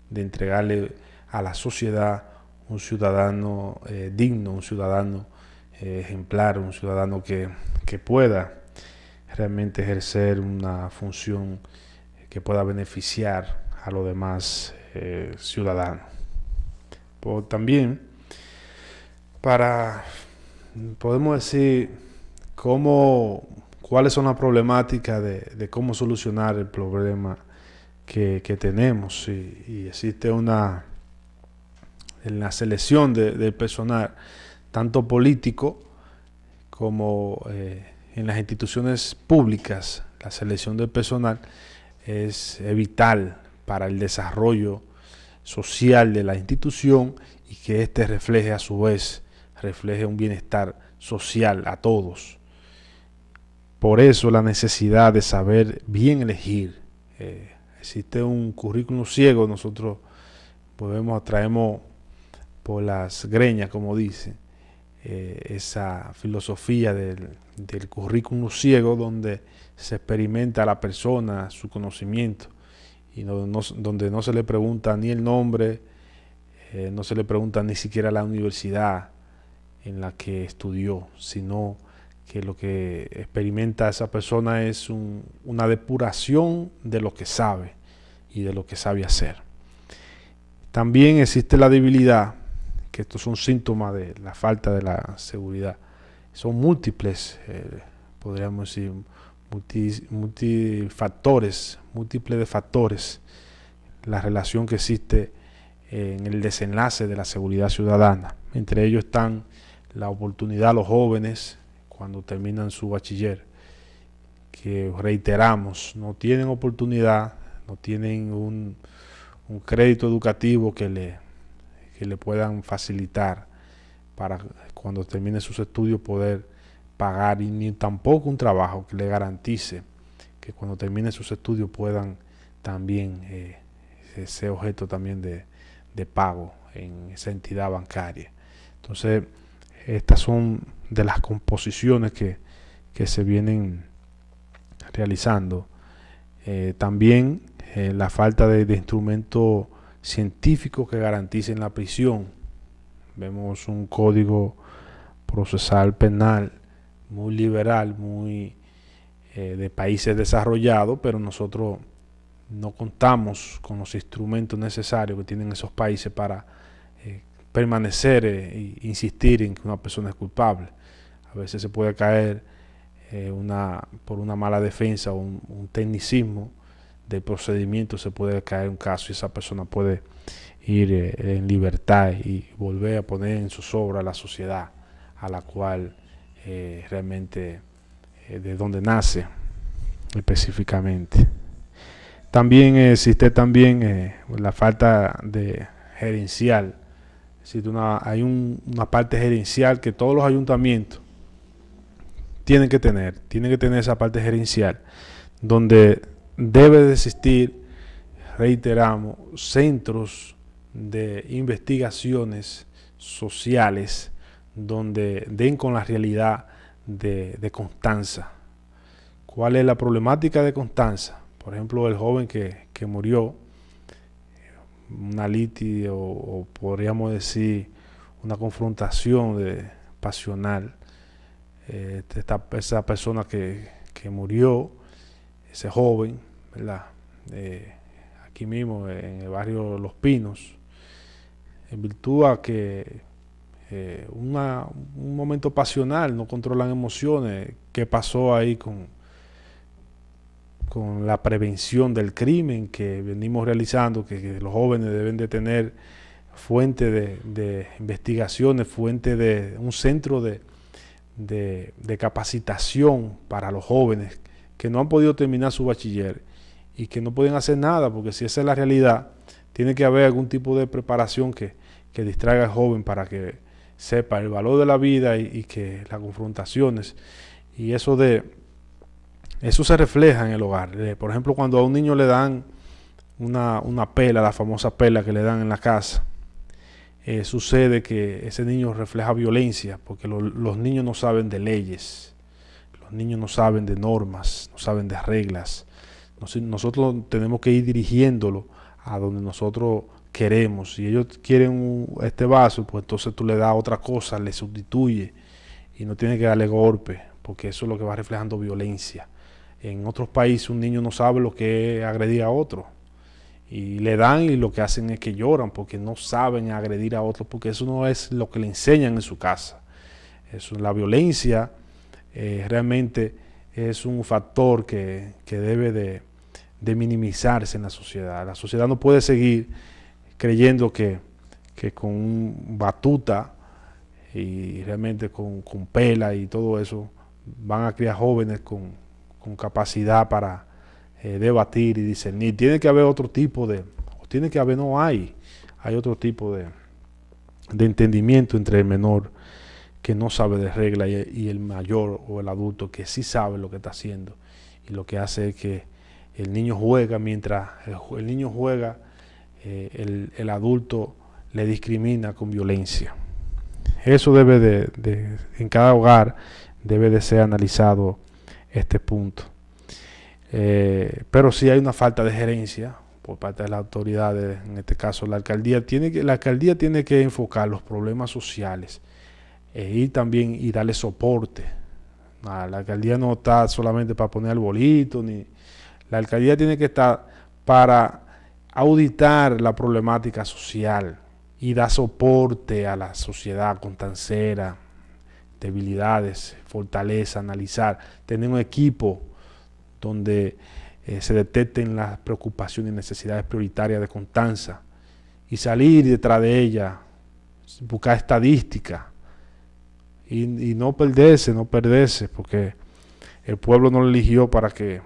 de entregarle a la sociedad un ciudadano digno, un ciudadano ejemplar, un ciudadano que pueda realmente ejercer una función que pueda beneficiar a los demás ciudadanos. También, podemos decir cuáles son las problemáticas de cómo solucionar el problema que tenemos, y existe en la selección del personal, tanto político como en las instituciones públicas. La selección del personal es vital para el desarrollo social de la institución, y que éste refleje a su vez un bienestar social a todos. Por eso la necesidad de saber bien elegir. Existe un currículum ciego, nosotros traemos por las greñas, como dice, esa filosofía del currículum ciego, donde se experimenta a la persona, su conocimiento, y donde no se le pregunta ni el nombre, no se le pregunta ni siquiera la universidad en la que estudió, sino que lo que experimenta esa persona es una depuración de lo que sabe y de lo que sabe hacer. También existe la debilidad, que estos son síntomas de la falta de la seguridad. Son múltiples, podríamos decir, múltiples de factores, la relación que existe en el desenlace de la seguridad ciudadana. Entre ellos están la oportunidad a los jóvenes cuando terminan su bachiller, que reiteramos, no tienen oportunidad, no tienen un crédito educativo que le puedan facilitar para cuando termine sus estudios poder pagar, y ni tampoco un trabajo que le garantice que cuando termine sus estudios puedan también ser objeto también de pago en esa entidad bancaria. Entonces, estas son de las composiciones que se vienen realizando. También la falta de instrumentos científicos que garanticen la prisión. Vemos un código procesal penal muy liberal, muy de países desarrollados, pero nosotros no contamos con los instrumentos necesarios que tienen esos países para permanecer e insistir en que una persona es culpable. A veces se puede caer por una mala defensa o un tecnicismo del procedimiento, se puede caer un caso y esa persona puede ir en libertad y volver a poner en zozobra a la sociedad a la cual realmente de donde nace específicamente. También existe la falta de gerencial. Hay una parte gerencial que todos los ayuntamientos tienen que tener esa parte gerencial, donde debe de existir, reiteramos, centros de investigaciones sociales donde den con la realidad de Constanza. ¿Cuál es la problemática de Constanza? Por ejemplo, el joven que murió, una litis o podríamos decir una confrontación pasional. Esa persona que murió, ese joven, ¿verdad? Aquí mismo en el barrio Los Pinos, en virtud a que un momento pasional, no controlan emociones. ¿Qué pasó ahí con la prevención del crimen que venimos realizando, que los jóvenes deben de tener fuente de investigaciones, fuente de un centro de capacitación para los jóvenes que no han podido terminar su bachiller y que no pueden hacer nada, porque si esa es la realidad, tiene que haber algún tipo de preparación que distraiga al joven para que sepa el valor de la vida y que las confrontaciones y eso se refleja en el hogar. Por ejemplo, cuando a un niño le dan una pela, la famosa pela que le dan en la casa, sucede que ese niño refleja violencia, porque los niños no saben de leyes, los niños no saben de normas, no saben de reglas. Nosotros tenemos que ir dirigiéndolo a donde nosotros queremos. Si ellos quieren este vaso, pues entonces tú le das otra cosa, le sustituye y no tiene que darle golpe, porque eso es lo que va reflejando violencia. En otros países un niño no sabe lo que es agredir a otro y le dan y lo que hacen es que lloran porque no saben agredir a otro, porque eso no es lo que le enseñan en su casa. La violencia realmente es un factor que debe de minimizarse en la sociedad. La sociedad no puede seguir creyendo que con batuta y realmente con pela y todo eso van a criar jóvenes con capacidad para debatir y discernir. Tiene que haber otro tipo hay otro tipo de entendimiento entre el menor que no sabe de regla y el mayor o el adulto que sí sabe lo que está haciendo, y lo que hace es que el niño juega, mientras el niño juega, el adulto le discrimina con violencia. Eso debe en cada hogar debe de ser analizado este punto. Pero sí hay una falta de gerencia por parte de las autoridades, en este caso la alcaldía tiene que enfocar los problemas sociales y también darle soporte. La alcaldía no está solamente para poner arbolito, la alcaldía tiene que estar para auditar la problemática social y dar soporte a la sociedad constancera, debilidades, fortaleza, analizar, tener un equipo donde se detecten las preocupaciones y necesidades prioritarias de Constanza y salir detrás de ella, buscar estadísticas y no perderse, porque el pueblo no lo eligió para que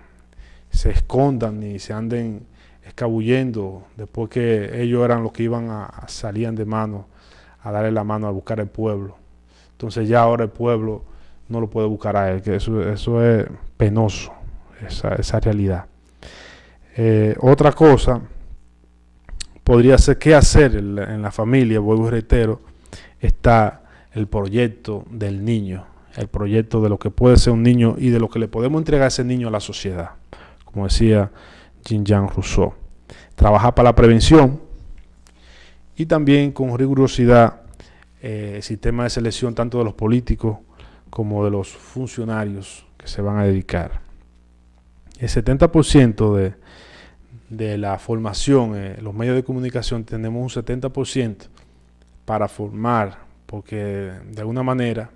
se escondan ni se anden escabullendo después que ellos eran los que salían de mano a darle la mano a buscar al pueblo. Entonces ya ahora el pueblo no lo puede buscar a él, que eso es penoso, esa realidad. Otra cosa podría ser qué hacer en la familia. Vuelvo y reitero, está el proyecto del niño, el proyecto de lo que puede ser un niño y de lo que le podemos entregar a ese niño a la sociedad, como decía Jean Rousseau. Trabajar para la prevención y también con rigurosidad el sistema de selección tanto de los políticos como de los funcionarios que se van a dedicar. el 70% de la formación, los medios de comunicación tenemos un 70% para formar, porque de alguna manera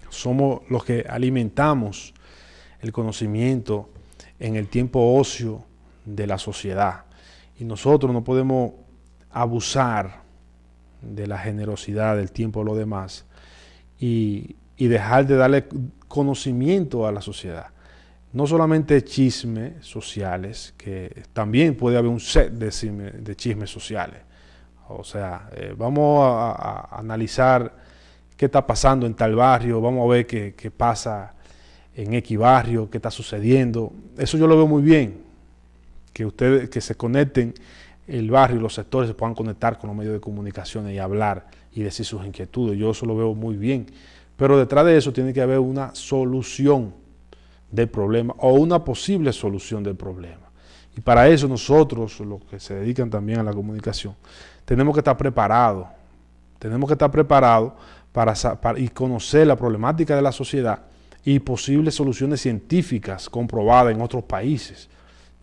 somos los que alimentamos el conocimiento en el tiempo ocio de la sociedad. Y nosotros no podemos abusar de la generosidad del tiempo de los demás y dejar de darle conocimiento a la sociedad. No solamente chismes sociales, que también puede haber un set de chismes sociales. O sea, vamos a analizar qué está pasando en tal barrio, vamos a ver qué pasa en X barrio, qué está sucediendo. Eso yo lo veo muy bien, que ustedes que se conecten, el barrio y los sectores se puedan conectar con los medios de comunicación y hablar y decir sus inquietudes. Yo eso lo veo muy bien. Pero detrás de eso tiene que haber una solución del problema o una posible solución del problema. Y para eso nosotros, los que se dedican también a la comunicación, tenemos que estar preparados. Tenemos que estar preparados para y conocer la problemática de la sociedad y posibles soluciones científicas comprobadas en otros países.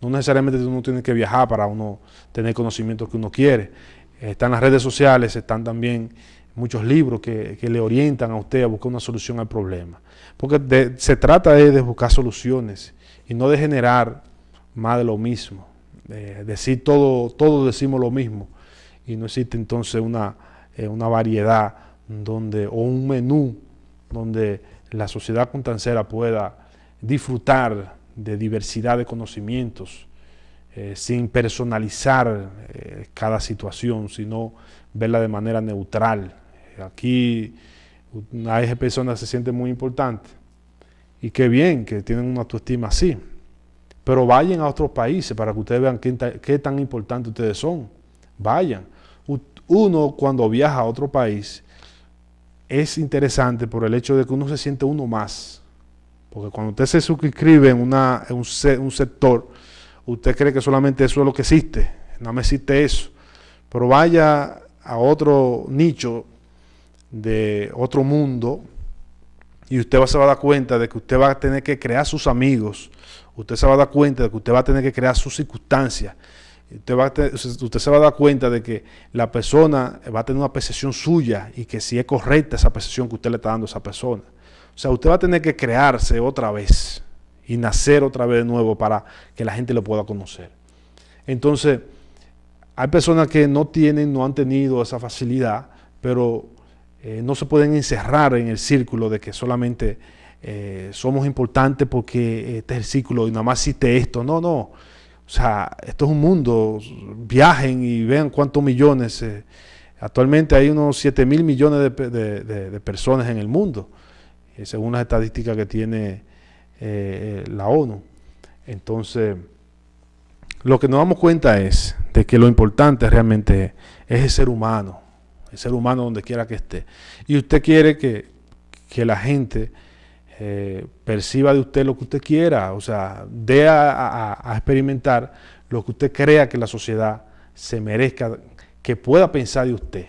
No necesariamente uno tiene que viajar para uno tener conocimiento que uno quiere. Están las redes sociales, están también muchos libros que le orientan a usted a buscar una solución al problema. Porque se trata de buscar soluciones y no de generar más de lo mismo. Decir todos decimos lo mismo y no existe entonces una variedad o un menú donde la sociedad contancera pueda disfrutar de diversidad de conocimientos sin personalizar cada situación, sino verla de manera neutral. Aquí hay personas que se sienten muy importantes y qué bien que tienen una autoestima así, pero vayan a otros países para que ustedes vean qué tan importantes ustedes son. Vayan. Uno cuando viaja a otro país es interesante por el hecho de que uno se siente uno más, porque cuando usted se suscribe en un sector, usted cree que solamente eso es lo que existe, no me existe eso, pero vaya a otro nicho de otro mundo y usted se va a dar cuenta de que usted va a tener que crear sus amigos, usted se va a dar cuenta de que usted va a tener que crear sus circunstancias, usted se va a dar cuenta de que la persona va a tener una percepción suya y que si es correcta esa percepción que usted le está dando a esa persona. O sea, usted va a tener que crearse otra vez y nacer otra vez de nuevo para que la gente lo pueda conocer. Entonces, hay personas que no han tenido esa facilidad, pero no se pueden encerrar en el círculo de que solamente somos importantes porque este es el círculo y nada más existe esto. No. O sea, esto es un mundo. Viajen y vean cuántos millones. Actualmente hay unos 7.000 millones de personas en el mundo, según las estadísticas que tiene la ONU. Entonces, lo que nos damos cuenta es de que lo importante realmente es el ser humano donde quiera que esté. Y usted quiere que la gente perciba de usted lo que usted quiera, o sea, dé a experimentar lo que usted crea que la sociedad se merezca, que pueda pensar de usted,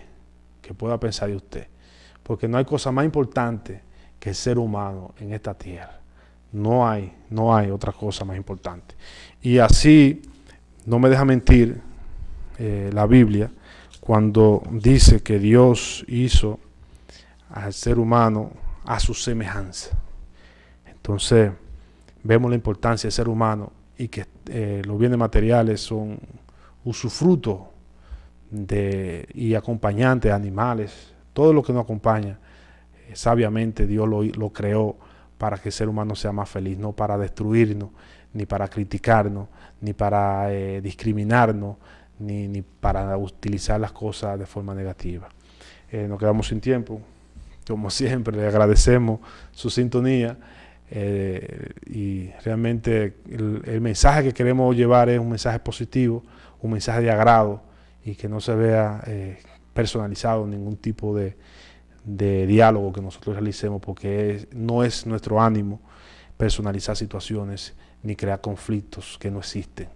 porque no hay cosa más importante que el ser humano en esta tierra. No hay otra cosa más importante. Y así no me deja mentir la Biblia cuando dice que Dios hizo al ser humano a su semejanza. Entonces vemos la importancia del ser humano y que los bienes materiales son usufruto y acompañantes de animales. Todo lo que nos acompaña, sabiamente Dios lo creó para que el ser humano sea más feliz, no para destruirnos, ni para criticarnos, ni para discriminarnos, ni para utilizar las cosas de forma negativa. Nos quedamos sin tiempo. Como siempre, le agradecemos su sintonía y realmente el mensaje que queremos llevar es un mensaje positivo, un mensaje de agrado y que no se vea personalizado en ningún tipo de diálogo que nosotros realicemos, porque no es nuestro ánimo personalizar situaciones ni crear conflictos que no existen.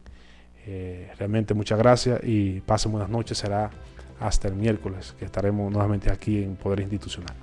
Realmente muchas gracias y pasen buenas noches. Será hasta el miércoles que estaremos nuevamente aquí en Poder Institucional.